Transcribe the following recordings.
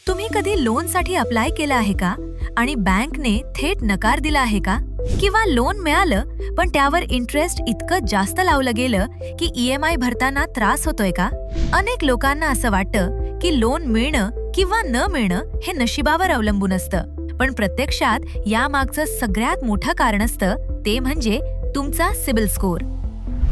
तुम्ही कधी लोनसाठी अप्लाय केलं आहे का आणि बँकने थेट नकार दिला आहे का? किंवा लोन मिळालं पण त्यावर इंटरेस्ट इतकं जास्त लावलं गेलं की EMI भरताना त्रास होतोय का? अनेक लोकांना असं वाटतं की लोन मिळणं किंवा न मिळणं हे नशिबावर अवलंबून असतं, पण प्रत्यक्षात यामागचं सगळ्यात मोठं कारण असतं ते म्हणजे तुमचा सिबिल स्कोर.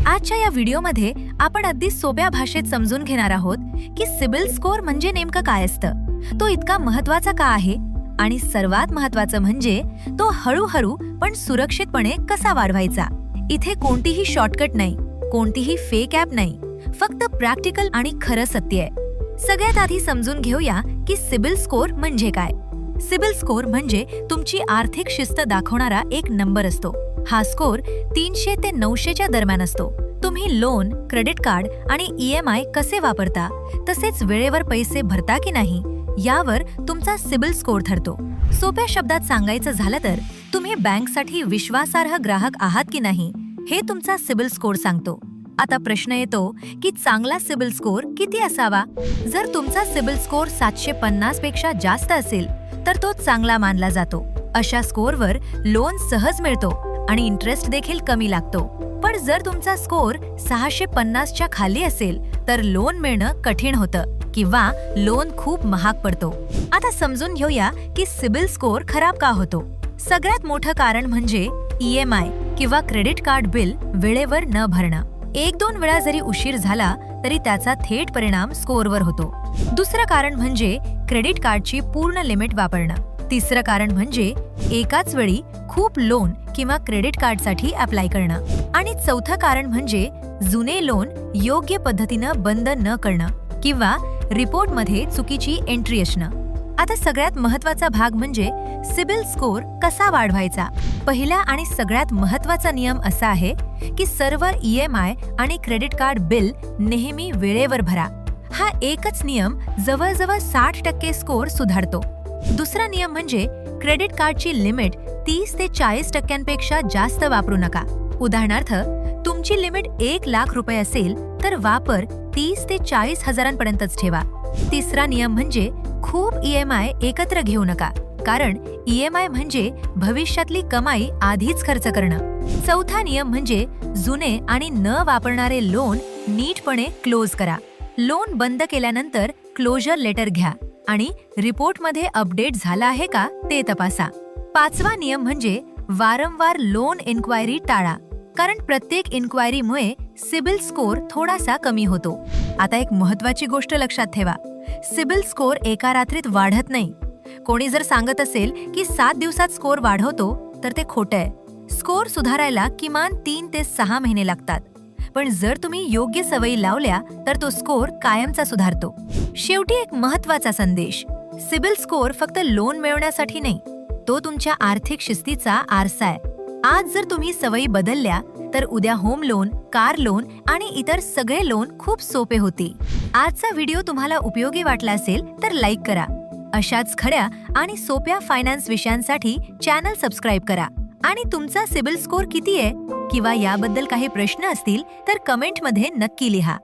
आजच्या या व्हिडिओमध्ये आपण अगदी सोप्या भाषेत समजून घेणार आहोत की सिबिल स्कोर म्हणजे नेमकं काय असतं, तो इतका महत्त्वाचा का आहे आणि सर्वात महत्त्वाचं म्हणजे तो हळूहळू पण सुरक्षितपणे कसा वाढवायचा. इथे कोणतीही शॉर्टकट नाही, कोणतीही फेक ॲप नाही, फक्त प्रॅक्टिकल आणि खरं सत्य आहे. सगळ्यात आधी समजून घेऊया की सिबिल स्कोर म्हणजे काय. सिबिल स्कोर म्हणजे तुमची आर्थिक शिस्त दाखवणारा एक नंबर असतो. हा स्कोर 300 ते 900च्या दरम्यान असतो. तुम्ही लोन, क्रेडिट कार्ड आणि EMI कसे वापरता, तसेच वेळेवर पैसे भरता की नाही, यावर तुमचा सिबिल स्कोर ठरतो. सोप्या शब्दात सांगायचं झालं तर तुम्ही बँकसाठी विश्वासार्ह ग्राहक आहात की नाही हे तुमचा सिबिल स्कोर सांगतो. आता प्रश्न येतो की चांगला सिबिल स्कोर किती असावा? जर तुमचा सिबिल स्कोर 750 पेक्षा जास्त असेल तर तो चांगला मानला जातो. अशा स्कोरवर लोन सहज मिळतो आणि इंटरेस्ट देखील कमी लागतो. पण जर तुमचा स्कोर 650च्या खाली असेल तर लोन मिळणं कठीण होतं किंवा लोन खूप महाग पडतो. आता समजून घेऊया की सिबिल स्कोर खराब का होतो. सगळ्यात मोठं कारण म्हणजे EMI किंवा क्रेडिट कार्ड बिल वेळेवर न भरणं. 1-2 वेळा जरी उशीर झाला तरी त्याचा थेट परिणाम स्कोरवर होतो. दुसरं कारण म्हणजे क्रेडिट कार्डची पूर्ण लिमिट वापरणं. तिसरं कारण म्हणजे एकाच वेळी खूप लोन किंवा क्रेडिट कार्डसाठी अप्लाय करणं. आणि चौथं कारण म्हणजे जुने लोन योग्य पद्धतीनं बंद न करणं किंवा रिपोर्टमध्ये चुकीची एंट्री असणं. आता सगळ्यात महत्त्वाचा भाग म्हणजे सिबिल स्कोर कसा वाढवायचा. पहिला आणि सगळ्यात महत्त्वाचा नियम असा आहे की सर्व EMI आणि क्रेडिट कार्ड बिल नेहमी वेळेवर भरा. हा एकच नियम जवळजवळ 60% स्कोर सुधारतो. दुसरा नियम म्हणजे क्रेडिट कार्डची लिमिट 30 ते 40%पेक्षा जास्त वापरू नका. उदाहरणार्थ, तुमची लिमिट 1 लाख रुपये असेल तर वापर 30 ते 40 हजारांपर्यंतच ठेवा. तिसरा नियम म्हणजे खूप EMI एकत्र घेऊ नका, कारण EMI म्हणजे भविष्यातली कमाई आधीच खर्च करणं. चौथा नियम म्हणजे जुने आणि न वापरणारे लोन नीटपणे क्लोज करा. लोन बंद केल्यानंतर क्लोजर लेटर घ्या आणि रिपोर्टमध्ये अपडेट झाला आहे का ते तपासा. पाचवा नियम म्हणजे वारंवार लोन इन्क्वायरी टाळा, कारण प्रत्येक इन्क्वायरीमुळे सिबिल स्कोर थोडासा कमी होतो. आता एक महत्त्वाची गोष्ट लक्षात ठेवा, सिबिल स्कोर एका रात्रीत वाढत नाही. कोणी जर सांगत असेल की 7 दिवसात स्कोर वाढवतो तर ते खोटं आहे. स्कोर सुधारायला किमान 3 ते 6 महिने लागतात. पण जर तुम्ही योग्य सवयी लावल्या तर तो स्कोर कायमचा सुधारतो. शेवटी एक महत्त्वाचा संदेश, सिबिल स्कोर फक्त लोन मिळवण्यासाठी नाही, तो तुमच्या आर्थिक शिस्तीचा आरसा आहे. आज जर तुम्ही सवयी बदलल्या तर उद्या होम लोन, कार लोन आणि इतर सगळे लोन खूप सोपे होतील. आजचा व्हिडिओ तुम्हाला उपयोगी वाटला असेल तर लाईक करा. अशाच खऱ्या आणि सोप्या फायनान्स विषयांसाठी चॅनल सबस्क्राईब करा. आणि तुमचा सिबिल स्कोर किती आहे किंवा याबद्दल काही प्रश्न असतील तर कमेंटमध्ये नक्की लिहा.